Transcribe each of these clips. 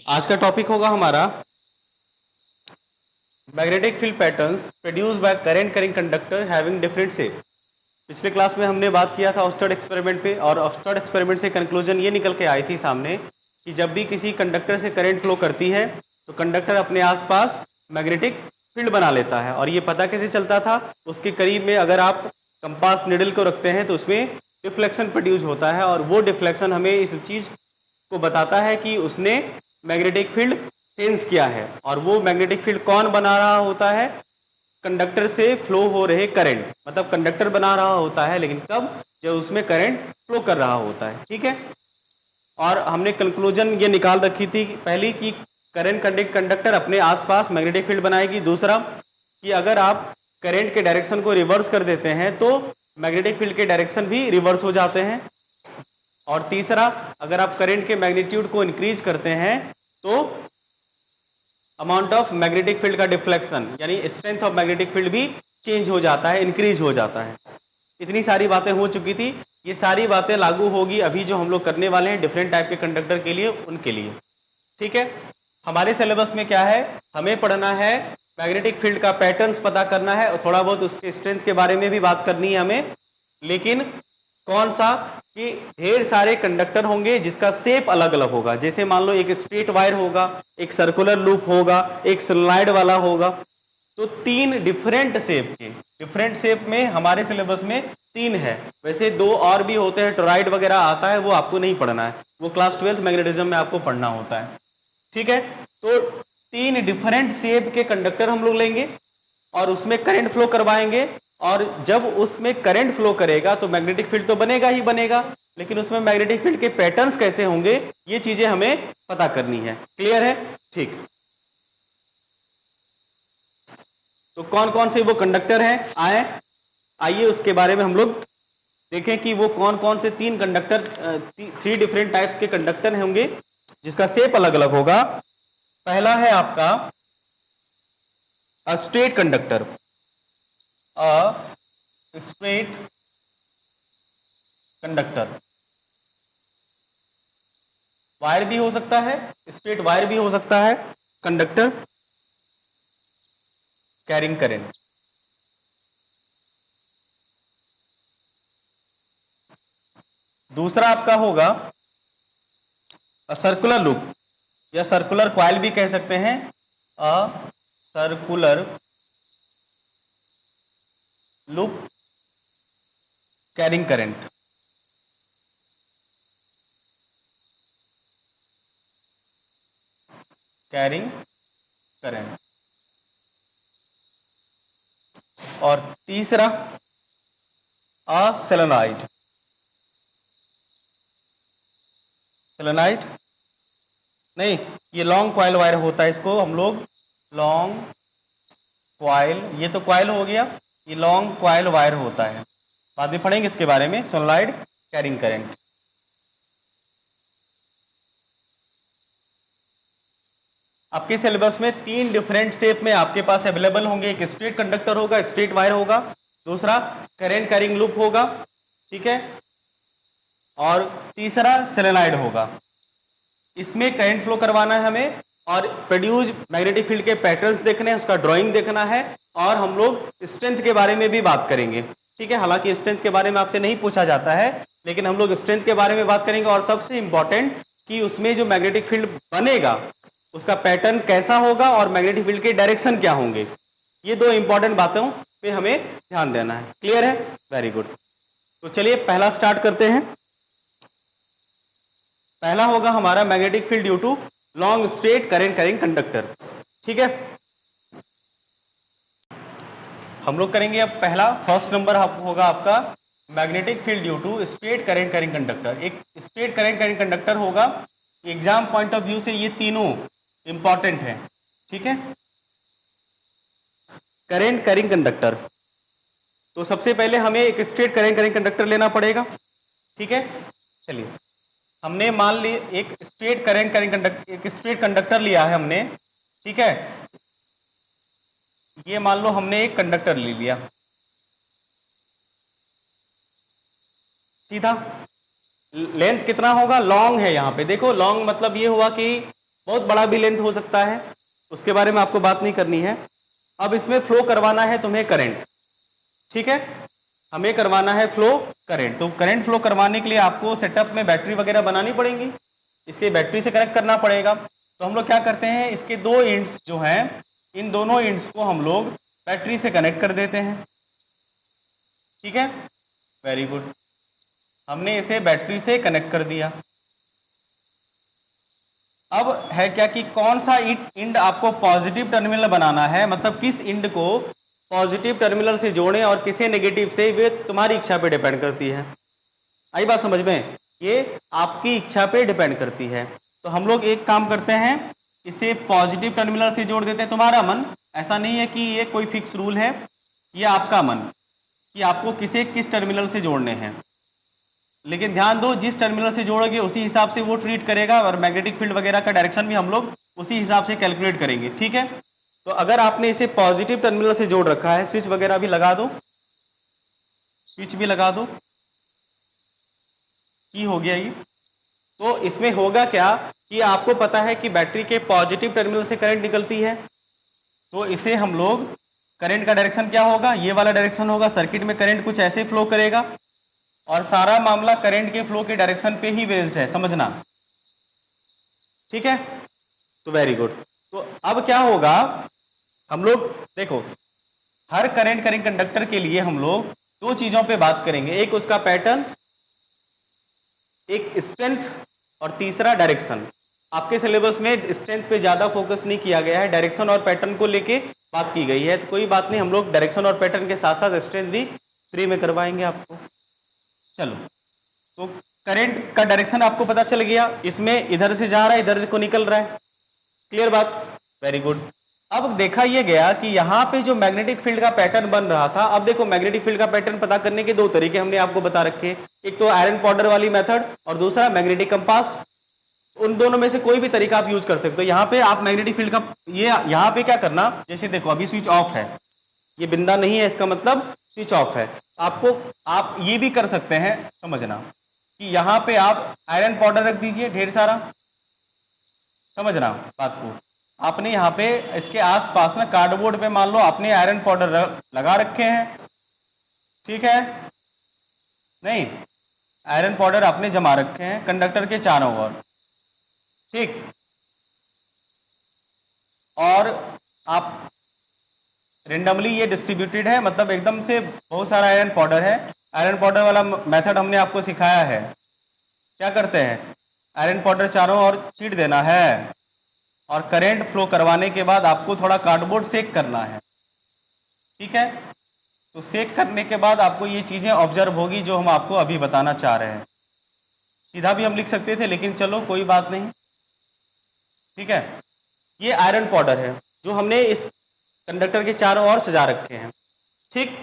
आज का टॉपिक होगा हमारा magnetic field patterns produced by current carrying conductor having different shape. पिछले क्लास में हमने बात किया था ऑस्टर्ड एक्सपेरिमेंट पे, और ऑस्टर्ड एक्सपेरिमेंट से कंक्लूजन ये निकल के आई थी सामने कि जब भी किसी कंडक्टर से करंट फ्लो करती है तो कंडक्टर अपने आसपास मैग्नेटिक फील्ड बना लेता है। और ये पता कैसे चलता था, उसके करीब में अगर आप कंपास निडल को रखते हैं तो उसमें डिफ्लेक्शन प्रोड्यूस होता है, और वो डिफ्लेक्शन हमें इस चीज को बताता है कि उसने मैग्नेटिक फील्ड सेंस किया है। और वो मैग्नेटिक फील्ड कौन बना रहा होता है? कंडक्टर से फ्लो हो रहे करंट, मतलब कंडक्टर बना रहा होता है, लेकिन कब? जब उसमें करंट फ्लो कर रहा होता है। ठीक है, और हमने कंक्लूजन ये निकाल रखी थी पहली कि करंट कंडक्टर अपने आसपास मैग्नेटिक फील्ड बनाएगी। दूसरा कि अगर आप करंट के डायरेक्शन को रिवर्स कर देते हैं तो मैग्नेटिक फील्ड के डायरेक्शन भी रिवर्स हो जाते हैं। और तीसरा, अगर आप करंट के मैग्नीट्यूड को इंक्रीज करते हैं तो अमाउंट ऑफ मैग्नेटिक फील्ड का डिफ्लेक्शन यानी स्ट्रेंथ ऑफ मैग्नेटिक फील्ड भी चेंज हो जाता है, इंक्रीज हो जाता है। इतनी सारी बातें हो चुकी थी, ये सारी बातें लागू होगी अभी जो हम लोग करने वाले हैं डिफरेंट टाइप के कंडक्टर के लिए, उनके लिए। ठीक है, हमारे सिलेबस में क्या है, हमें पढ़ना है मैग्नेटिक फील्ड का पैटर्न्स पता करना है, और थोड़ा बहुत उसके स्ट्रेंथ के बारे में भी बात करनी है हमें। लेकिन कौन सा कि ढेर सारे कंडक्टर होंगे जिसका शेप अलग अलग होगा। जैसे मान लो एक स्ट्रेट वायर होगा, एक सर्कुलर लूप होगा, एक सोलेनॉइड वाला होगा। तो तीन डिफरेंट शेप के, डिफरेंट शेप में हमारे सिलेबस में तीन है। वैसे दो और भी होते हैं, टोरॉइड वगैरह आता है, वो आपको नहीं पढ़ना है, वो क्लास 12 मैग्नेटिज्म में आपको पढ़ना होता है। ठीक है, तो तीन डिफरेंट शेप के कंडक्टर हम लोग लेंगे और उसमें करंट फ्लो करवाएंगे। और जब उसमें करंट फ्लो करेगा तो मैग्नेटिक फील्ड तो बनेगा ही बनेगा, लेकिन उसमें मैग्नेटिक फील्ड के पैटर्न्स कैसे होंगे ये चीजें हमें पता करनी है। क्लियर है? ठीक, तो कौन कौन से वो कंडक्टर हैं, आइए उसके बारे में हम लोग देखें कि वो कौन कौन से तीन कंडक्टर, थ्री डिफरेंट टाइप्स के कंडक्टर होंगे जिसका शेप अलग अलग होगा। पहला है आपका straight conductor, straight conductor. Wire भी हो सकता है, स्ट्रेट वायर भी हो सकता है, कंडक्टर कैरिंग करंट। दूसरा आपका होगा सर्कुलर लूप या सर्कुलर कॉइल भी कह सकते हैं, circular loop carrying current. Carrying current. और तीसरा सोलेनॉइड। सोलेनॉइड नहीं, ये लॉन्ग कॉइल वायर होता है, इसको हम लोग लॉन्ग कॉइल, ये तो कॉइल हो गया, ये लॉन्ग कॉइल वायर होता है, बाद में पढ़ेंगे इसके बारे में। Solenoid carrying current. आपके सिलेबस में तीन डिफरेंट शेप में आपके पास अवेलेबल होंगे। एक स्ट्रेट कंडक्टर होगा, स्ट्रेट वायर होगा, दूसरा करंट कैरिंग लूप होगा, ठीक है, और तीसरा सोलेनॉइड होगा। इसमें करंट फ्लो करवाना है हमें और प्रोड्यूस मैग्नेटिक फील्ड के पैटर्न्स देखने हैं, उसका ड्राइंग देखना है, और हम लोग स्ट्रेंथ के बारे में भी बात करेंगे। ठीक है, हालांकि स्ट्रेंथ के बारे में आपसे नहीं पूछा जाता है, लेकिन हम लोग स्ट्रेंथ के बारे में बात करेंगे। और सबसे इंपॉर्टेंट कि उसमें जो मैग्नेटिक फील्ड बनेगा उसका पैटर्न कैसा होगा और मैग्नेटिक फील्ड के डायरेक्शन क्या होंगे, ये दो इंपॉर्टेंट बातों पे हमें ध्यान देना है। क्लियर है? Very good. तो चलिए पहला स्टार्ट करते हैं। पहला होगा हमारा magnetic field due to long straight current carrying conductor. ठीक है, हम लोग करेंगे अब पहला, फर्स्ट नंबर होगा आपका magnetic field due to straight current carrying conductor. एक स्ट्रेट करंट कैरिंग कंडक्टर होगा, एग्जाम पॉइंट ऑफ व्यू से ये तीनों इंपॉर्टेंट है। ठीक है, करंट कैरिंग कंडक्टर, तो सबसे पहले हमें एक स्ट्रेट करंट कैरिंग कंडक्टर लेना पड़ेगा। ठीक है, चलिए हमने मान ली एक स्ट्रेट करंट कैरिंग कंडक्टर, एक स्ट्रेट कंडक्टर लिया है हमने। ठीक है, ये मान लो हमने एक कंडक्टर ले लिया, सीधा लेंथ कितना होगा, लॉन्ग है यहाँ पे देखो, लॉन्ग मतलब ये हुआ कि बहुत बड़ा भी लेंथ हो सकता है, उसके बारे में आपको बात नहीं करनी है। अब इसमें फ्लो करवाना है तुम्हें करंट, ठीक है, हमें करवाना है फ्लो करंट। तो करंट फ्लो करवाने के लिए आपको सेटअप में बैटरी वगैरह बनानी पड़ेंगी, इसके बैटरी से कनेक्ट करना पड़ेगा। तो हम लोग क्या करते हैं, इसके दो एंड्स जो हैं, इन दोनों एंड्स को हम लोग बैटरी से कनेक्ट कर देते हैं, ठीक है, वेरी गुड, हमने इसे बैटरी से कनेक्ट कर दिया। अब है क्या कि कौन सा इंड आपको पॉजिटिव टर्मिनल बनाना है, मतलब किस इंड को पॉजिटिव टर्मिनल से जोड़ें और किसे नेगेटिव से, वे तुम्हारी इच्छा पे डिपेंड करती है। आई बात समझ में, ये आपकी इच्छा पे डिपेंड करती है। तो हम लोग एक काम करते हैं, इसे पॉजिटिव टर्मिनल से जोड़ देते हैं, तुम्हारा मन, ऐसा नहीं है कि ये कोई फिक्स रूल है, ये आपका मन कि आपको किसे किस टर्मिनल से जोड़ने हैं। लेकिन ध्यान दो, जिस टर्मिनल से जोड़ोगे उसी हिसाब से वो ट्रीट करेगा, और मैग्नेटिक फील्ड वगैरह का डायरेक्शन भी हम लोग उसी हिसाब से कैलकुलेट करेंगे, ठीक है। तो अगर आपने इसे पॉजिटिव टर्मिनल से जोड़ रखा है, स्विच वगैरह भी लगा दो, स्विच भी लगा दो, की हो गया ये। तो इसमें होगा क्या कि आपको पता है कि बैटरी के पॉजिटिव टर्मिनल से करंट निकलती है, तो इसे हम लोग, करंट का डायरेक्शन क्या होगा, ये वाला डायरेक्शन होगा, सर्किट में करंट कुछ ऐसे फ्लो करेगा, और सारा मामला करंट के फ्लो के डायरेक्शन पे ही बेस्ड है, समझना, ठीक है। तो वेरी गुड। तो अब क्या होगा, हम लोग देखो, हर करंट करिंग कंडक्टर के लिए हम लोग दो चीजों पे बात करेंगे, एक उसका पैटर्न, एक स्ट्रेंथ, और तीसरा डायरेक्शन। आपके सिलेबस में स्ट्रेंथ पे ज्यादा फोकस नहीं किया गया है, डायरेक्शन और पैटर्न को लेके बात की गई है। तो कोई बात नहीं, हम लोग डायरेक्शन और पैटर्न के साथ साथ स्ट्रेंथ भी फ्री में करवाएंगे आपको। चलो, तो करंट का डायरेक्शन आपको पता चल गया, इसमें इधर से जा रहा है, इधर को निकल रहा है, क्लियर बात, वेरी गुड। अब देखा यह गया कि यहाँ पे जो मैग्नेटिक फील्ड का पैटर्न बन रहा था, अब देखो मैग्नेटिक फील्ड का पैटर्न पता करने के दो तरीके हमने आपको बता रखे, एक तो आयरन पाउडर वाली मेथड और दूसरा मैग्नेटिक कंपास। उन दोनों में से कोई भी तरीका आप यूज कर सकते हो। यहाँ पे आप मैग्नेटिक फील्ड का, ये यहाँ पे क्या करना, जैसे देखो अभी स्विच ऑफ है, ये बिंदा नहीं है, इसका मतलब स्विच ऑफ है। आपको, आप ये भी कर सकते हैं, समझना कि यहाँ पे आप आयरन पाउडर रख दीजिए ढेर सारा, समझना बात को। आपने यहाँ पे इसके आसपास ना कार्डबोर्ड पे मान लो आपने आयरन पाउडर लगा रखे हैं, ठीक है, नहीं, आयरन पाउडर आपने जमा रखे हैं कंडक्टर के चारों ओर, ठीक, और आप रेंडमली ये डिस्ट्रीब्यूटेड है, मतलब एकदम से बहुत सारा आयरन पाउडर है। आयरन पाउडर वाला मेथड हमने आपको सिखाया है, क्या करते हैं, आयरन पाउडर चारों ओर छींट देना है, और करंट फ्लो करवाने के बाद आपको थोड़ा कार्डबोर्ड सेक करना है, ठीक है। तो सेक करने के बाद आपको ये चीजें ऑब्जर्व होगी जो हम आपको अभी बताना चाह रहे हैं। सीधा भी हम लिख सकते थे, लेकिन चलो कोई बात नहीं, ठीक है। ये आयरन पाउडर है जो हमने इस कंडक्टर के चारों ओर सजा रखे हैं, ठीक।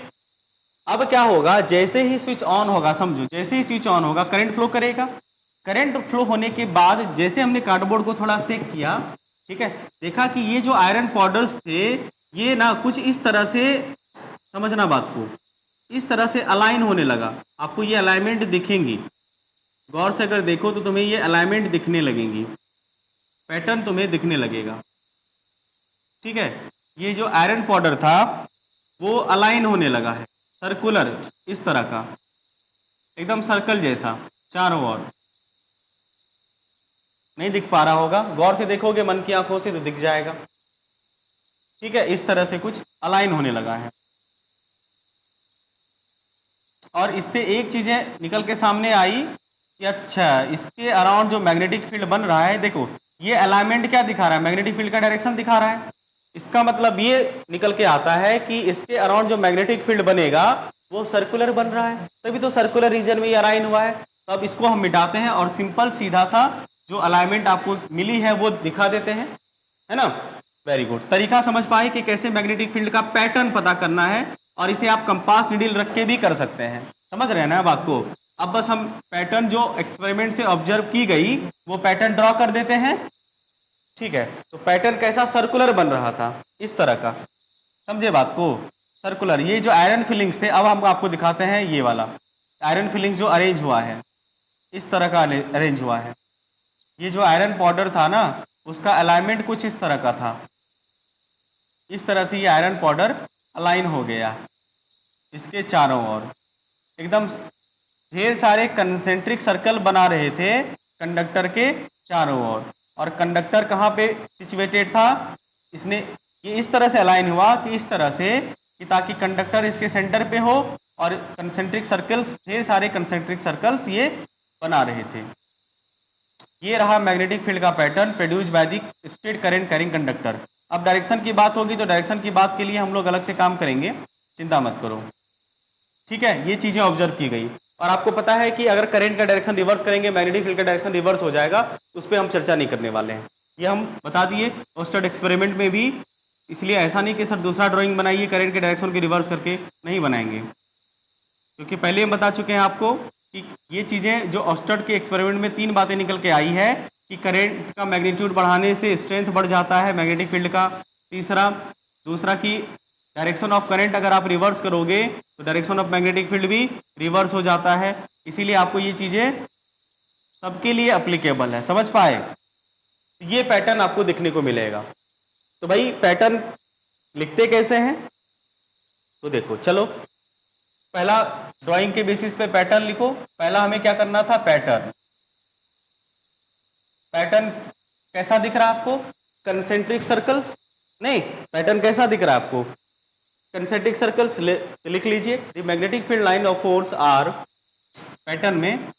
अब क्या होगा, जैसे ही स्विच ऑन होगा, समझो जैसे ही स्विच ऑन होगा करंट फ्लो करेगा। करंट फ्लो होने के बाद जैसे हमने कार्डबोर्ड को थोड़ा सेक किया, ठीक है, देखा कि ये जो आयरन पाउडर्स थे ये ना कुछ इस तरह से, समझना बात को, इस तरह से अलाइन होने लगा। आपको ये अलाइनमेंट दिखेंगी, गौर से अगर देखो तो तुम्हें ये अलाइनमेंट दिखने लगेंगी, पैटर्न तुम्हें दिखने लगेगा, ठीक है। ये जो आयरन पाउडर था वो अलाइन होने लगा है, सर्कुलर, इस तरह का, एकदम सर्कल जैसा चारों ओर। नहीं दिख पा रहा होगा, गौर से देखोगे मन की आंखों से तो दिख जाएगा, ठीक है। इस तरह से कुछ अलाइन होने लगा है, और इससे एक चीजें निकल के सामने आई कि अच्छा, इसके अराउंड जो मैग्नेटिक फील्ड बन रहा है, देखो ये अलाइनमेंट क्या दिखा रहा है, मैग्नेटिक फील्ड का डायरेक्शन दिखा रहा है। इसका मतलब ये निकल के आता है कि इसके अराउंड जो मैग्नेटिक फील्ड बनेगा वो सर्कुलर बन रहा है, तभी तो सर्कुलर रीजन में ये अलाइन हुआ है। तो अब इसको हम मिटाते हैं और सिंपल सीधा सा जो अलाइनमेंट आपको मिली है वो दिखा देते हैं, है ना, वेरी गुड। तरीका समझ पाए कि कैसे मैग्नेटिक फील्ड का पैटर्न पता करना है, और इसे आप कंपास नीडल रख के भी कर सकते हैं, समझ रहे हैं ना बात को। अब बस हम पैटर्न जो एक्सपेरिमेंट से ऑब्जर्व की गई वो पैटर्न ड्रॉ कर देते हैं, ठीक है। तो पैटर्न कैसा, सर्कुलर बन रहा था, इस तरह का, समझे बात को, सर्कुलर। ये जो आयरन फिलिंग्स थे, अब हम आपको दिखाते हैं ये वाला आयरन फिलिंग्स जो अरेंज हुआ है, इस तरह का अरेंज हुआ है। ये जो आयरन पाउडर था ना, उसका अलाइनमेंट कुछ इस तरह का था। इस तरह से ये आयरन पाउडर अलाइन हो गया इसके चारों ओर, एकदम ढेर सारे कंसेंट्रिक सर्कल बना रहे थे कंडक्टर के चारों ओर। और कंडक्टर कहाँ पे सिचुएटेड था, इसने ये इस तरह से अलाइन हुआ कि इस तरह से कि ताकि कंडक्टर इसके सेंटर पे हो और कंसेंट्रिक सर्कल्स, ढेर सारे कंसेंट्रिक सर्कल्स ये बना रहे थे। ये रहा मैग्नेटिक फील्ड का pattern produce by the straight current carrying conductor. अब डायरेक्शन की बात होगी तो डायरेक्शन की बात के लिए हम लोग अलग से काम करेंगे, चिंता मत करो, ठीक है। ये चीजें ऑब्जर्व की गई और आपको पता है कि अगर करंट का डायरेक्शन रिवर्स करेंगे मैग्नेटिक फील्ड का डायरेक्शन रिवर्स हो जाएगा, तो उस पर हम चर्चा नहीं करने वाले हैं, ये हम बता दिए ओस्टर्ड एक्सपेरिमेंट में भी। इसलिए ऐसा नहीं कि सर दूसरा ड्राइंग बनाइए करंट के डायरेक्शन को रिवर्स करके, नहीं बनाएंगे, क्योंकि पहले हम बता चुके हैं आपको कि ये चीज़ें जो ओस्टर्ड के एक्सपेरिमेंट में 3 बातें निकल के आई है कि करंट का मैग्नीट्यूड बढ़ाने से स्ट्रेंथ बढ़ जाता है मैग्नेटिक फील्ड का। दूसरा कि डायरेक्शन ऑफ करंट अगर आप रिवर्स करोगे तो डायरेक्शन ऑफ मैग्नेटिक फील्ड भी रिवर्स हो जाता है। इसीलिए आपको ये चीज़ें सबके लिए अप्लीकेबल है, समझ पाए। ये पैटर्न आपको देखने को मिलेगा। तो भाई पैटर्न लिखते कैसे हैं, तो देखो चलो पहला ड्राइंग के बेसिस पे पैटर्न लिखो। पहला हमें क्या करना था, पैटर्न कैसा दिख रहा है आपको, कंसेंट्रिक सर्कल्स, नहीं पैटर्न कैसा दिख रहा है आपको, कंसेंट्रिक सर्कल्स लिख लीजिए। The magnetic field line of force are, pattern में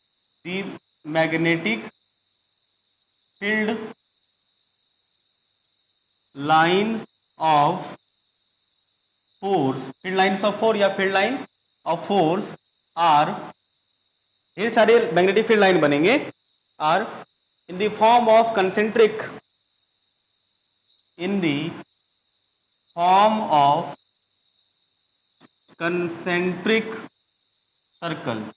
the magnetic field lines of force, field lines of force या field line of force are, ढेर सारे मैग्नेटिक फील्ड लाइन बनेंगे, are in the form of concentric, in the form of concentric circles,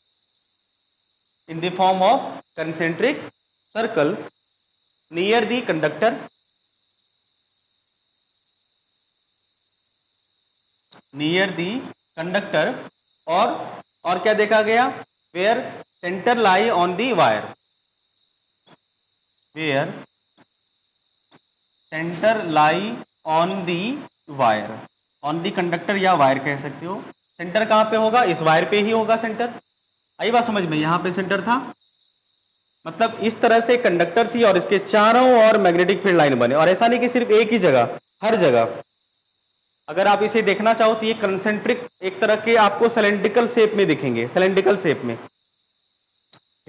in the form of concentric circles near the conductor, near the conductor, और क्या देखा गया, where centre lie on the wire, where centre lie on the wire, on the conductor या wire कह सकते हो। Centre कहाँ पे होगा, इस वायर पे ही होगा सेंटर। आई बात समझ में, यहाँ पे सेंटर था, मतलब इस तरह से कंडक्टर थी और इसके चारों ओर मैग्नेटिक फील्ड लाइन बने। और ऐसा नहीं कि सिर्फ एक ही जगह, हर जगह। अगर आप इसे देखना चाहो तो ये कंसेंट्रिक एक तरह के आपको सिलेंड्रिकल शेप में दिखेंगे, सिलेंड्रिकल शेप में,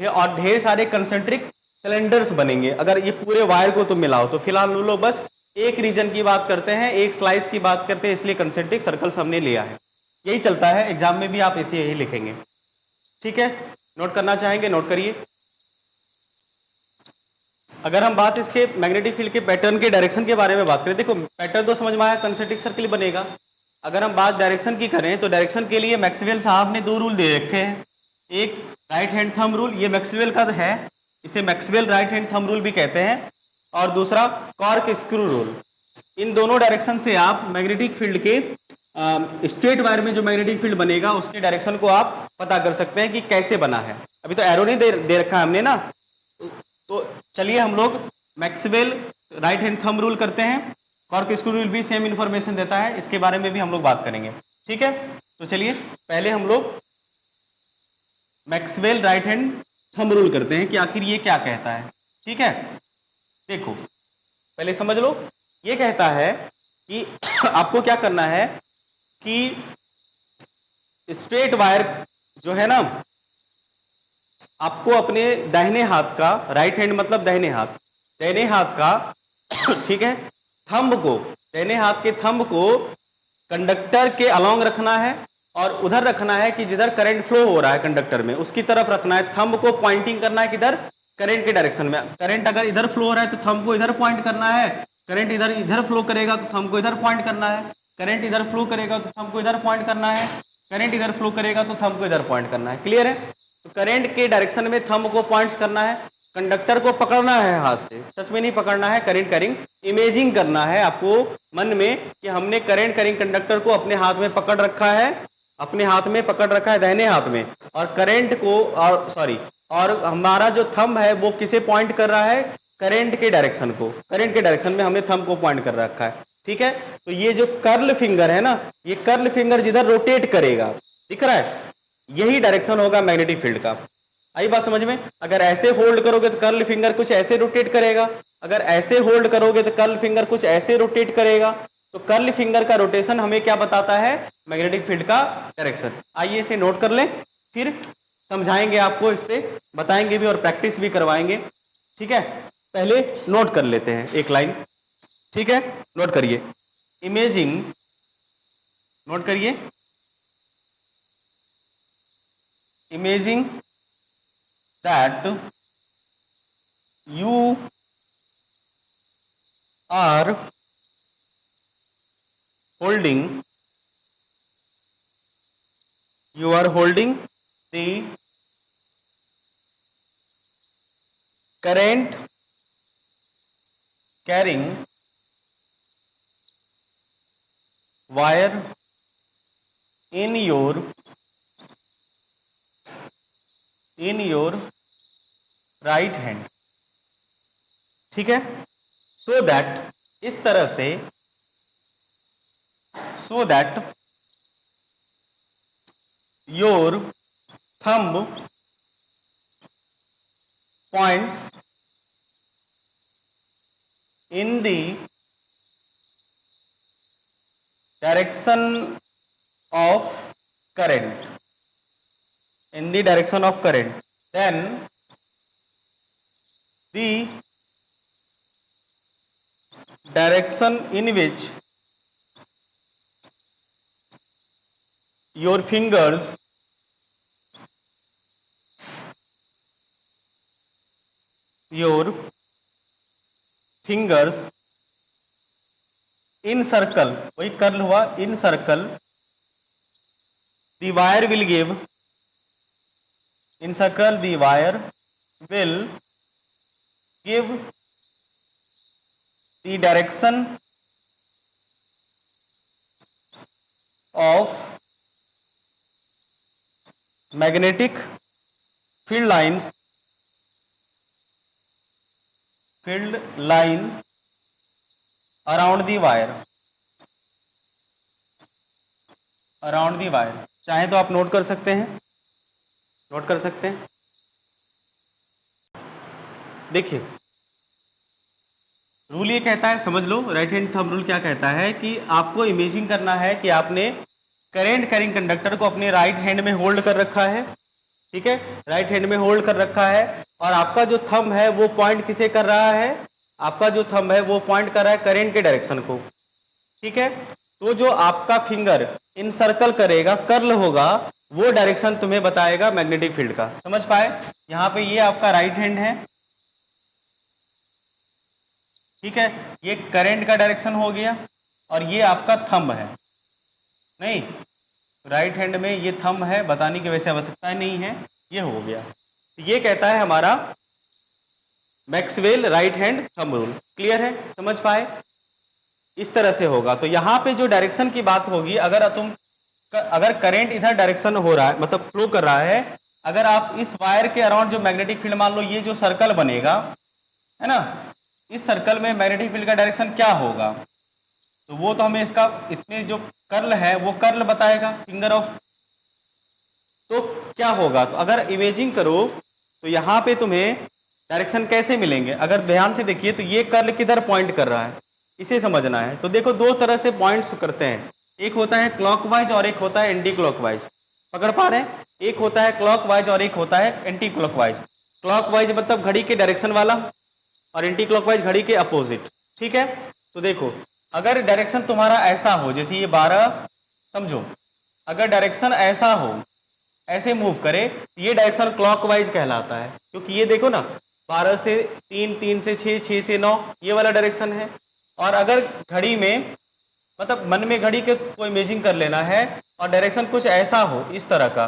और ढेर सारे कंसेंट्रिक सिलेंडर्स बनेंगे अगर ये पूरे वायर को तुम मिलाओ तो। फिलहाल हम लोग बस एक रीजन की बात करते हैं, एक स्लाइस की बात करते हैं, इसलिए कंसेंट्रिक सर्कल्स हमने लिया है। यही चलता है एग्जाम में भी, आप इसे यही लिखेंगे, ठीक है। नोट करना चाहेंगे, नोट करिए। अगर हम बात इसके मैग्नेटिक फील्ड के पैटर्न के डायरेक्शन के बारे में बात करें, देखो पैटर्न तो समझ में आया, कंसेंट्रिक सर्कल बनेगा। अगर हम बात डायरेक्शन की करें तो डायरेक्शन के लिए मैक्सवेल साहब ने 2 रूल दे रखे हैं। एक राइट हैंड थंब रूल, ये मैक्सवेल का है, इसे Maxwell right hand thumb rule भी कहते हैं, और दूसरा कॉर्क स्क्रू रूल। इन दोनों डायरेक्शन से आप मैग्नेटिक फील्ड के स्ट्रेट वायर में जो मैग्नेटिक फील्ड बनेगा उसके डायरेक्शन को आप पता कर सकते हैं कि कैसे बना है। अभी तो एरो नहीं दे रखा है हमने ना, तो चलिए हम लोग Maxwell right hand thumb rule करते हैं। कॉर्क स्क्रू रूल भी सेम इंफॉर्मेशन देता है, इसके बारे में भी हम लोग बात करेंगे, ठीक है। तो चलिए पहले हम लोग Maxwell right hand thumb rule करते हैं कि आखिर ये क्या कहता है, ठीक है। देखो पहले समझ लो, ये कहता है कि आपको क्या करना है कि स्ट्रेट वायर जो है ना, आपको अपने दाहिने हाथ का, राइट हैंड मतलब दाहिने हाथ का ठीक है, थंब को, दाहिने हाथ के थंब को कंडक्टर के अलोंग रखना है और उधर रखना है कि जिधर करंट फ्लो हो रहा है कंडक्टर में उसकी तरफ रखना है। थंब को पॉइंटिंग करना है किधर, करंट के डायरेक्शन में। करंट अगर इधर फ्लो हो रहा है तो थंब को इधर पॉइंट करना है, करंट इधर फ्लो करेगा तो थंब को इधर पॉइंट करना है, करंट इधर फ्लो करेगा तो थंब को इधर पॉइंट करना है, करंट इधर फ्लो करेगा तो थंब को इधर पॉइंट करना है। क्लियर है। तो करंट के डायरेक्शन में थंब को पॉइंट्स करना है, कंडक्टर को पकड़ना है हाथ से, सच में नहीं पकड़ना है, करंट कैरिंग इमेजिंग करना है आपको मन में कि हमने करंट कैरिंग कंडक्टर को अपने हाथ में पकड़ रखा है, अपने हाथ में पकड़ रखा है दाहिने हाथ में, और करंट को और हमारा जो थंब है वो किसे पॉइंट कर रहा है, करंट के डायरेक्शन को, करंट के डायरेक्शन में हमने थंब को पॉइंट कर रखा है, ठीक है। तो ये जो कर्ल फिंगर है ना, ये कर्ल फिंगर जिधर रोटेट करेगा, दिख रहा है, यही डायरेक्शन होगा मैग्नेटिक फील्ड का। आई बात समझ में? अगर ऐसे होल्ड करोगे तो कर्ल फिंगर कुछ ऐसे रोटेट करेगा, अगर ऐसे होल्ड करोगे तो कर्ल फिंगर कुछ ऐसे रोटेट करेगा। तो कर्ल फिंगर का रोटेशन हमें क्या बताता है? मैग्नेटिक फील्ड का डायरेक्शन। आइए इसे नोट कर लें, फिर समझाएंगे आपको, इस पे बताएंगे भी और प्रैक्टिस भी करवाएंगे, ठीक है। पहले नोट कर लेते हैं एक लाइन, ठीक है। नोट करिए, इमेजिंग, नोट करिए, imaging that you are holding, you are holding the current carrying wire in your right hand, ठीक है। so that, इस तरह से, so that your thumb points in the direction of current, in the direction of current, then the direction in which your fingers in circle, वही curl हुआ, in circle, the wire will give, in circle the wire will give the direction of magnetic field lines around the wire, चाहे तो आप note कर सकते हैं, देखिए rule ये कहता है, समझ लो, राइट हैंड थंब रूल क्या कहता है कि आपको इमेजिंग करना है कि आपने करंट कैरिंग कंडक्टर को अपने राइट हैंड में होल्ड कर रखा है, ठीक है, राइट हैंड में होल्ड कर रखा है, और आपका जो थंब है वो पॉइंट किसे कर रहा है? आपका जो थंब है वो पॉइंट कर रहा है करंट के डायरेक्शन को, ठीक है। तो जो आपका फिंगर इन सर्कल करेगा, कर्ल होगा, वो डायरेक्शन तुम्हें बताएगा मैग्नेटिक फील्ड का। समझ पाए? यहाँ पे ये आपका राइट हैंड है, ठीक है, ये करंट का डायरेक्शन हो गया, और ये आपका थंब है, नहीं, राइट हैंड में ये थंब है, बताने की वैसे आवश्यकता नहीं है, ये हो गया। तो ये कहता है हमारा Maxwell right hand thumb rule. Clear है? समझ पाए? इस तरह से होगा। तो यहाँ पे जो डायरेक्शन की बात होगी, अगर करंट इधर डायरेक्शन हो रहा है, मतलब फ्लो कर रहा है, अगर आप इस वायर के अराउंड जो मैग्नेटिक फील्ड, मान लो ये जो सर्कल बनेगा, है ना, इस सर्कल में मैग्नेटिक फील्ड का डायरेक्शन क्या होगा? तो वो तो हमें इसमें जो कर्ल है वो कर्ल बताएगा फिंगर ऑफ। तो क्या होगा? तो अगर इमेजिंग करो तो यहाँ पे तुम्हें डायरेक्शन कैसे मिलेंगे? अगर ध्यान से देखिए तो ये कर्ल किधर पॉइंट कर रहा है, इसे समझना है। तो देखो दो तरह से पॉइंट्स करते हैं, एक होता है क्लॉकवाइज और एक होता है एंटी क्लॉकवाइज। पकड़ पा रहे हैं? एक होता है क्लॉकवाइज और एक होता है एंटी क्लॉकवाइज। क्लॉकवाइज मतलब घड़ी के डायरेक्शन वाला, और एंटी क्लॉकवाइज घड़ी के अपोजिट, ठीक है। तो देखो अगर डायरेक्शन तुम्हारा ऐसा हो, जैसे ये 12 समझो, अगर डायरेक्शन ऐसा हो, ऐसे मूव करे, तो ये डायरेक्शन क्लॉकवाइज कहलाता है, क्योंकि ये देखो ना 12 से 3, 3 से 6, 6 से 9, ये वाला डायरेक्शन है। और अगर घड़ी में, मतलब मन में घड़ी के को इमेजिंग कर लेना है, और डायरेक्शन कुछ ऐसा हो इस तरह का,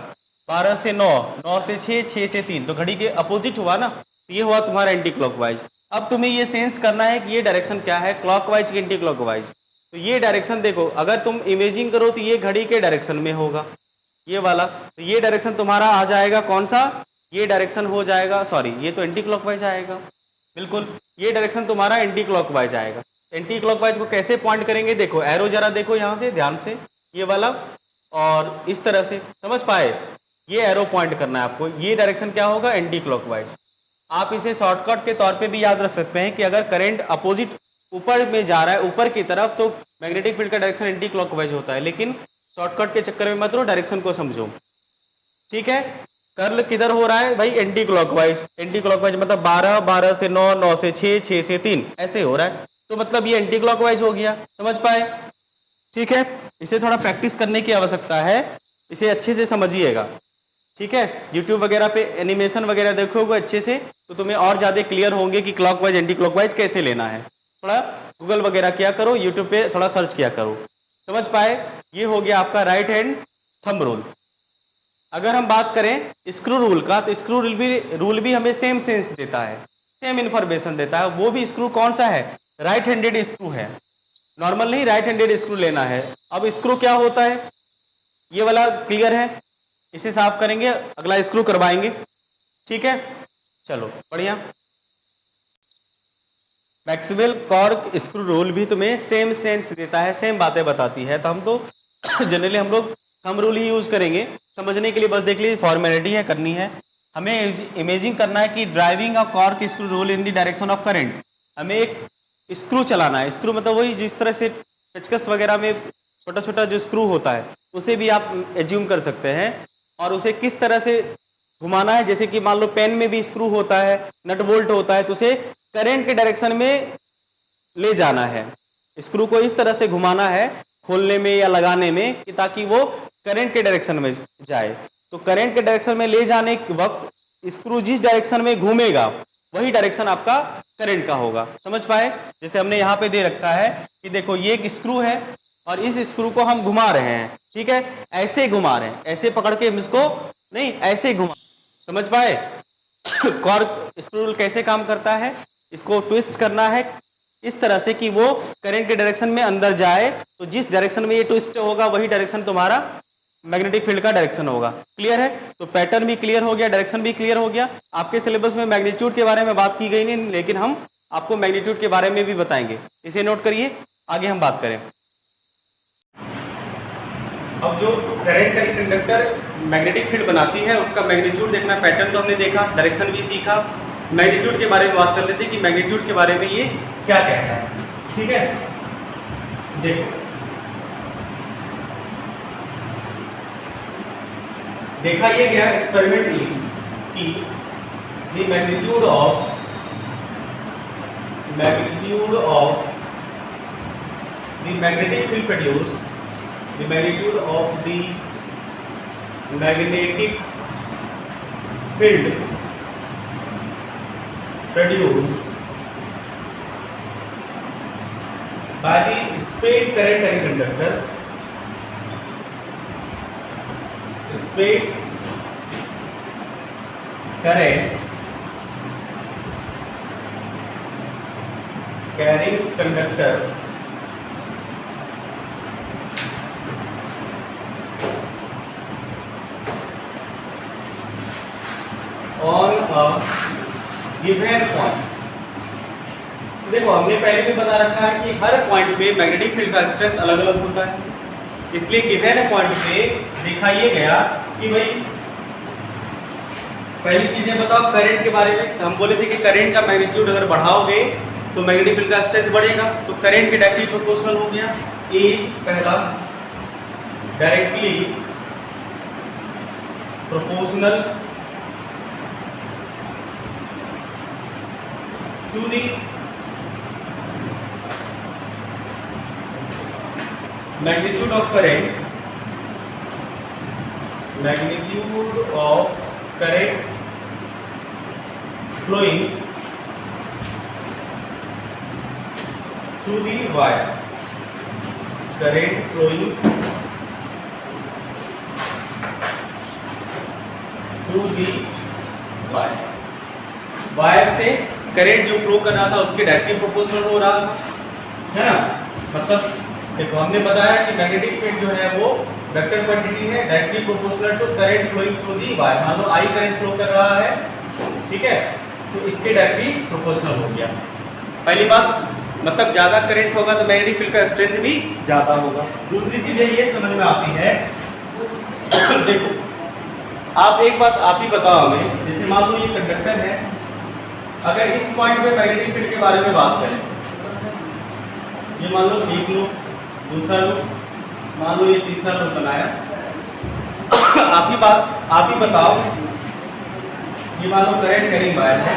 12 से 9, 9 से 6, 6 से 3, तो घड़ी के अपोजिट हुआ ना, तो ये हुआ तुम्हारा एंटी क्लॉकवाइज। अब तुम्हें ये सेंस करना है कि ये डायरेक्शन क्या है, क्लॉकवाइज की एंटी क्लॉकवाइज। तो ये डायरेक्शन देखो, अगर तुम इमेजिंग करो तो ये घड़ी के डायरेक्शन में होगा, ये वाला, तो ये डायरेक्शन तुम्हारा आ जाएगा कौन सा? ये डायरेक्शन हो जाएगा, सॉरी ये तो एंटी क्लॉकवाइज आएगा, बिल्कुल, ये डायरेक्शन तुम्हारा एंटी क्लॉकवाइज आएगा। एंटी क्लॉकवाइज को कैसे पॉइंट करेंगे, देखो एरो जरा देखो यहाँ से ध्यान से, ये वाला और इस तरह से, समझ पाए, ये एरो पॉइंट करना है आपको, ये डायरेक्शन क्या होगा, एंटी क्लॉकवाइज। आप इसे शॉर्टकट के तौर पे भी याद रख सकते हैं कि अगर करंट अपोजिट ऊपर में जा रहा है, ऊपर की तरफ, तो मैग्नेटिक फील्ड का डायरेक्शन एंटी क्लॉकवाइज होता है। लेकिन शॉर्टकट के चक्कर में मत लो, डायरेक्शन को समझो, ठीक है। कर्ल किधर हो रहा है भाई, एंटी क्लॉकवाइज। एंटी क्लॉकवाइज मतलब 12, 12 से 9, 9 से 6, 6 से 3 ऐसे हो रहा है, तो मतलब ये एंटी क्लॉकवाइज हो गया, समझ पाए, ठीक है। इसे थोड़ा प्रैक्टिस करने की आवश्यकता है, इसे अच्छे से समझिएगा, ठीक है। यूट्यूब वगैरह पे एनिमेशन वगैरह देखोगे अच्छे से तो तुम्हें और ज़्यादा क्लियर होंगे कि क्लॉकवाइज एंटी क्लॉकवाइज कैसे लेना है। थोड़ा गूगल वगैरह किया करो, यूट्यूब पे थोड़ा सर्च किया करो, समझ पाए। ये हो गया आपका राइट हैंड थंब रूल। अगर हम बात करें स्क्रू रूल का, तो स्क्रू रूल भी हमें सेम सेंस देता है, सेम इंफॉर्मेशन देता है। वो भी स्क्रू कौन सा है, राइट हैंडेड स्क्रू है, नॉर्मल नहीं, राइट हैंडेड स्क्रू लेना है। अब स्क्रू क्या होता है, ये वाला क्लियर है, इसे साफ करेंगे, अगला स्क्रू करवाएंगे, ठीक है। चलो बढ़िया। मैक्सवेल कॉर्क स्क्रू रूल भी तुम्हें सेम सेंस देता है, सेम बातें बताती है। तो हम तो जनरली हम लोग थंब रूल ही यूज करेंगे समझने के लिए, बस देख लीजिए, फॉर्मेलिटी है, करनी है। हमें इमेजिंग करना है कि driving a cork screw rule in the direction of current. हमें एक स्क्रू चलाना है, स्क्रू मतलब वही जिस तरह से पेचकस वगैरह में छोटा छोटा जो स्क्रू होता है उसे भी आप एज्यूम कर सकते हैं, और उसे किस तरह से घुमाना है, जैसे कि मान लो पेन में भी स्क्रू होता है, नट बोल्ट होता है, तो उसे करंट के डायरेक्शन में ले जाना है। स्क्रू को इस तरह से घुमाना है खोलने में या लगाने में कि ताकि वो करंट के डायरेक्शन में जाए। तो करंट के डायरेक्शन में ले जाने के वक्त स्क्रू जिस डायरेक्शन में घूमेगा वही डायरेक्शन आपका करंट का होगा, समझ पाए। जैसे हमने यहाँ पे दे रखा है कि देखो ये एक स्क्रू है और इस स्क्रू को हम घुमा रहे हैं, ठीक है, ऐसे घुमा रहे हैं, ऐसे पकड़ के हम इसको नहीं, ऐसे घुमा, समझ पाए। कॉर्क स्क्रू रूल कैसे काम करता है, इसको ट्विस्ट करना है इस तरह से कि वो करंट के डायरेक्शन में अंदर जाए, तो जिस डायरेक्शन में ये ट्विस्ट होगा वही डायरेक्शन तुम्हारा मैग्नेटिक फील्ड का डायरेक्शन होगा। क्लियर है, तो पैटर्न भी क्लियर हो गया, डायरेक्शन भी क्लियर हो गया। आपके सिलेबस में मैग्नीट्यूड के बारे में बात की गई नहीं, लेकिन हम आपको मैग्नीट्यूड के बारे में भी बताएंगे, इसे नोट करिए, आगे हम बात करें। अब जो करंट का कंडक्टर मैग्नेटिक फील्ड बनाती है उसका मैग्नीट्यूड देखना, पैटर्न तो हमने देखा, डायरेक्शन भी सीखा, मैग्नीट्यूड के बारे में बात कर लेते हैं कि मैग्नीट्यूड के बारे में ये क्या कहता है, ठीक है। देखो देखा ये गया एक्सपेरिमेंटली कि the magnitude of the magnetic field produced, the magnitude of the magnetic field produced by the straight current carrying conductor, straight current carrying conductor on a given point। देखो हमने पहले भी बता रखा है कि हर पॉइंट पे मैग्नेटिक फील्ड का स्ट्रेंथ अलग अलग होता है, इसलिए गिवन पॉइंट पे दिखाइए गया कि भाई पहली चीजें बताओ करंट के बारे में। हम बोले थे कि करंट का मैग्नीट्यूड अगर बढ़ाओगे तो मैग्नेटिक फील्ड का स्ट्रेंथ बढ़ेगा, तो करंट के डायरेक्टली प्रोपोर्शनल हो गया, एज पहला directly proportional to the magnitude of current flowing through the wire, current flowing through the wire, wire से करंट जो फ्लो कर रहा था उसके डायरेक्टली प्रोपोर्शनल हो रहा था, है ना। मतलब देखो हमने बताया कि मैग्नेटिक फील्ड जो है वो वेक्टर क्वांटिटी है, directly proportional to current flowing through the wire. मान लो आई करंट फ्लो कर रहा है, ठीक है, तो इसके डायरेक्टली प्रोपोर्शनल हो गया। पहली बात मतलब ज़्यादा करंट होगा तो मैग्नेटिक फील्ड का स्ट्रेंथ भी ज़्यादा होगा। दूसरी चीज़ ये समझ में आती है देखो आप एक बात आप ही बताओ हमें, जैसे मान लो ये कंडक्टर है, अगर इस पॉइंट पे मैग्नेटिक फील्ड के बारे में बात करें, ये मान लो एक लूप, दूसरा लूप, मान लो ये तीसरा लूप बनाया आप ही बताओ, ये मान लो करंट कैरिंग वायर है,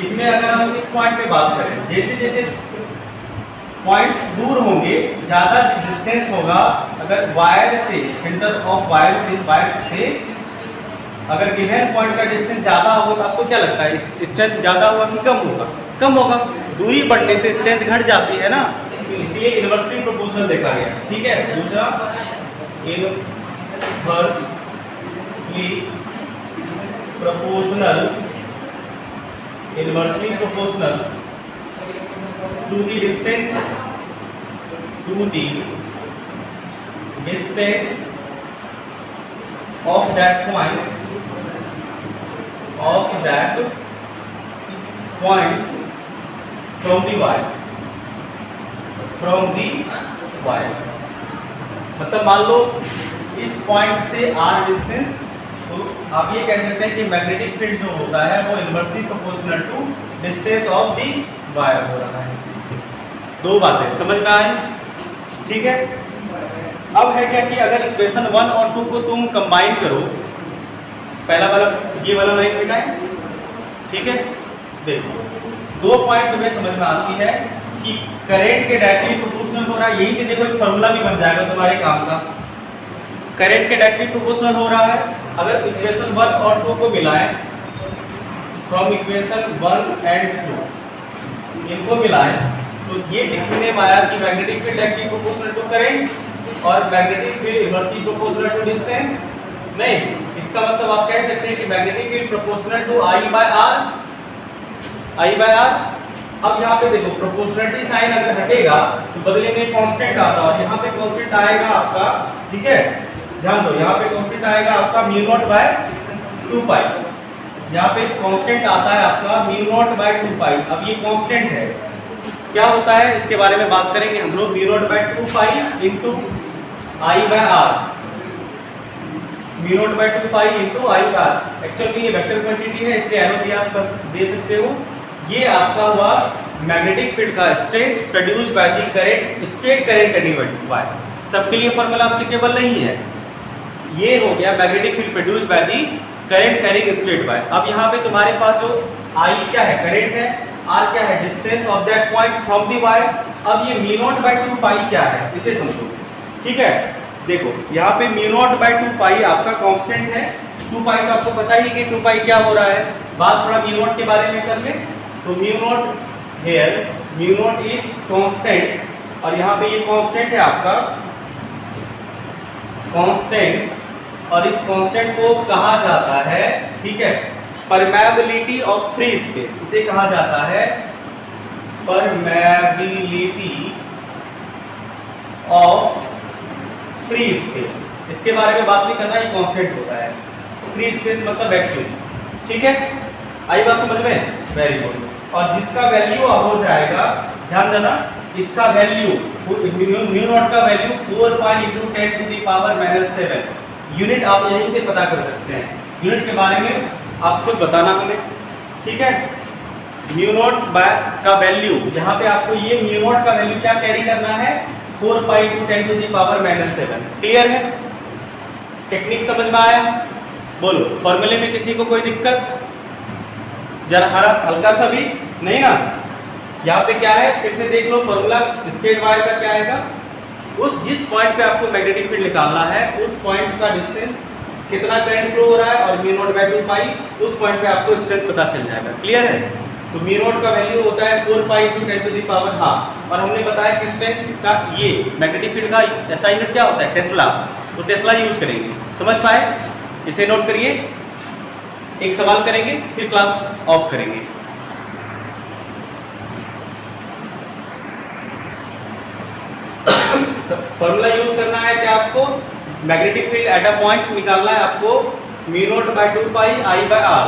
इसमें अगर हम इस पॉइंट पे बात करें, जैसे जैसे पॉइंट्स दूर होंगे ज़्यादा डिस्टेंस होगा, अगर वायर से सेंटर ऑफ वायर से अगर गिवन पॉइंट का डिस्टेंस ज़्यादा होगा तो आपको क्या लगता है स्ट्रेंथ ज़्यादा होगा कि कम होगा? कम होगा। दूरी बढ़ने से स्ट्रेंथ घट जाती है ना, तो इसलिए इनवर्सली प्रोपोर्शनल देखा गया। ठीक है। दूसरा inversely proportional to the distance of that point from the wire मतलब मान लो इस पॉइंट से r डिस्टेंस, तो आप ये कह सकते हैं कि मैग्नेटिक फील्ड जो होता है वो inversely proportional to distance of the wire हो रहा है। दो बातें समझ में आई? ठीक है। अब है क्या कि अगर इक्वेशन 1 और 2 को तुम कंबाइन करो, पहला वाला ये वाला लाइन मिटाएं, ठीक है। देखो दो पॉइंट तुम्हें समझ में आती है कि करंट के डायरेक्टली प्रोपोर्शनल हो रहा है, यही से देखो एक फॉर्मूला भी बन जाएगा तुम्हारे काम का। करंट के डायरेक्टली प्रोपोर्शनल हो रहा है, अगर इक्वेशन 1 और 2 को मिलाएं, फ्रॉम इक्वेशन 1 एंड 2 इनको मिलाएं तो ये दिखने में आया कि magnetic field directly proportional to current और magnetic field inversely proportional to distance. नहीं, इसका मतलब आप कह सकते हैं कि magnetic field proportional to I by R। अब यहाँ पे देखो प्रोपोर्शनलिटी साइन अगर हटेगा तो बदले में कांस्टेंट आता है, और यहाँ पे कांस्टेंट आएगा आपका, ठीक है, ध्यान दो, यहाँ पे कांस्टेंट आएगा आपका म्यू नॉट बाय 2 पाई। यहाँ पे कांस्टेंट आता है आपका म्यू नॉट बाय 2 पाई। अब ये कांस्टेंट है, क्या होता है इसके बारे में बात करेंगे हम लोग। Mu naught by 2 pi into I by r, mu naught by 2 pi into I by r. Actual में ये वेक्टर क्वांटिटी है, इसलिए एरो दिया आप दे सकते हो। ये आपका हुआ मैग्नेटिक फील्ड का strength produce by the current, straight current element by. सबके लिए फॉर्मूला एप्लीकेबल नहीं है। ये हो गया magnetic field produce by the current carrying straight by. अब यहाँ पे तुम्हारे पास जो आई क्या है, करंट है, आर क्या है, distance of that point from the wire. अब ये म्यू नॉट बाय 2 पाई क्या है, इसे समझो। ठीक है, देखो यहाँ पे म्यू नॉट बाय 2 पाई आपका कांस्टेंट है। 2 पाई तो आपको पता ही कि 2 पाई क्या हो रहा है। बात थोड़ा म्यू नॉट के बारे में कर ले तो mu naught here, mu naught is constant, और यहाँ पे ये कांस्टेंट है आपका कांस्टेंट, और इस कांस्टेंट को कहा जाता है, ठीक है, परमेबिलिटी ऑफ फ्री स्पेस। इसे कहा जाता है परमेबिलिटी ऑफ फ्री स्पेस। इसके बारे में बात नहीं करना, ये कांस्टेंट होता है। फ्री स्पेस मतलब वैक्यूम। ठीक है, आई बात समझ में? Very good. और जिसका वैल्यू अब हो जाएगा, ध्यान देना, इसका वैल्यू म्यू नॉट का value 4 pi into 10 to the power -7। Unit आप यहीं से पता कर सकते हैं। यूनिट के बारे में आप खुद बताना हमें, ठीक है। म्यू नॉट का वैल्यू, यहाँ पे आपको ये म्यू नॉट का वैल्यू क्या कैरी करना है, 4 pi into 10 to the power -7। Clear है? टेक्निक समझ में आया? बोलो, फॉर्मूले में किसी को कोई दिक्कत? जरा हल्का सा भी नहीं ना। यहाँ पे क्या है, फिर से देख लो फॉर्मूला स्ट्रेट वायर का क्या आएगा। उस जिस पॉइंट पे आपको मैग्नेटिक फील्ड निकालना है, उस पॉइंट का डिस्टेंस कितना करंट फ्लो हो रहा है, और म्यू नॉट बाय 2 पाई, उस पॉइंट पे आपको स्ट्रेंथ पता चल जाएगा। क्लियर है? तो म्यू नॉट का वैल्यू होता है 4 pi into 10 to the power half, और हमने बताया कि स्ट्रेंथ का ये मैग्नेटिक फील्ड का ऐसा यूनिट क्या होता है, टेस्ला। तो टेस्ला यूज करेंगे। समझ पाए? इसे नोट करिए। एक सवाल करेंगे फिर क्लास ऑफ करेंगे। फॉर्मूला यूज करना है कि आपको magnetic field at a point निकालना है आपको mu naught by 2 pi I by r.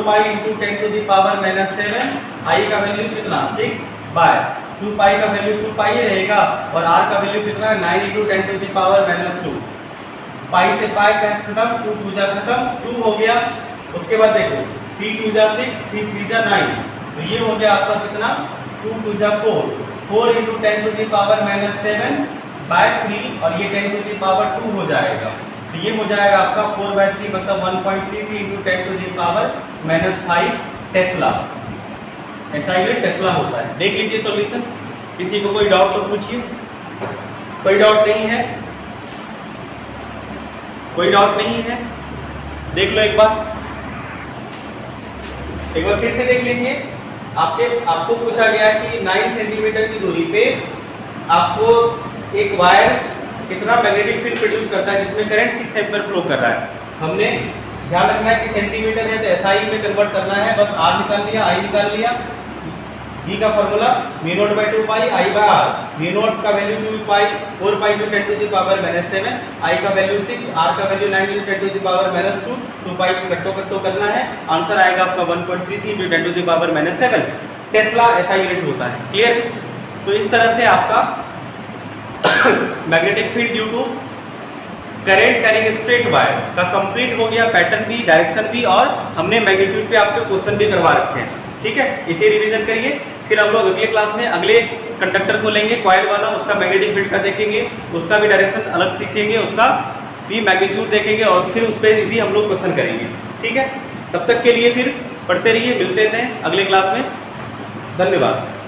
4 pi into 10 to the power minus 7, I का वैल्यू कितना 6 बाय 2 पाई का वैल्यू 2 पाई ही रहेगा और r का वैल्यू कितना 9 into 10 to the power minus 2, pi से पाई खत्म, 2 2 जा खत्म, 2 हो गया। उसके बाद देखो 3 2 जा 6, 3 3 जा 9, तो ये हो गया आपका कितना 2 2 जा 4, 4 into 10 to the power minus 7 by 3 और ये 10 टू द पावर 2 हो जाएगा, तो ये हो जाएगा आपका 4 बाय 3 मतलब 1.33 into 10 to the power minus 5 tesla. ऐसा ही टेस्ला होता है। देख लीजिए सॉल्यूशन, किसी को कोई डाउट तो पूछिए। कोई डाउट नहीं है? कोई डाउट नहीं है? देख लो एक बार फिर से देख लीजिए। आपको पूछा गया कि 9 सेंटीमीटर की दूरी पे आपको एक वायर कितना मैग्नेटिक फील्ड प्रोड्यूस करता है जिसमें करंट 6 एम्पीयर फ्लो कर रहा है। हमने ध्यान रखना है कि सेंटीमीटर है तो एसआई में कन्वर्ट करना है, बस आर निकाल लिया, आई निकाल लिया। V का formula v0 by 2 pi I by r, v0 का value 2 pi 4 pi to 10 to the power minus 7, I का वैल्यू 6, आर का value 9 to 10 to the power minus 2, 2 pi कट्टो करना है, आंसर आएगा आपका 1.33 to 10 to the power minus 7 tesla. ऐसा unit होता है। क्लियर? तो इस तरह से आपका magnetic field due to current carrying straight wire का कंप्लीट हो गया, पैटर्न भी, डायरेक्शन भी, और हमने मैग्नीट्यूड पे आपके क्वेश्चन भी करवा रखे हैं। ठीक है, इसे रिवीजन करिए। फिर हम लोग अगले क्लास में अगले कंडक्टर को लेंगे कॉइल वाला, उसका मैग्नेटिक फील्ड का देखेंगे, उसका भी डायरेक्शन अलग सीखेंगे, उसका भी मैग्नीट्यूड देखेंगे और फिर उस पर भी हम लोग क्वेश्चन करेंगे। ठीक है, तब तक के लिए फिर पढ़ते रहिए, मिलते हैं अगले क्लास में। धन्यवाद।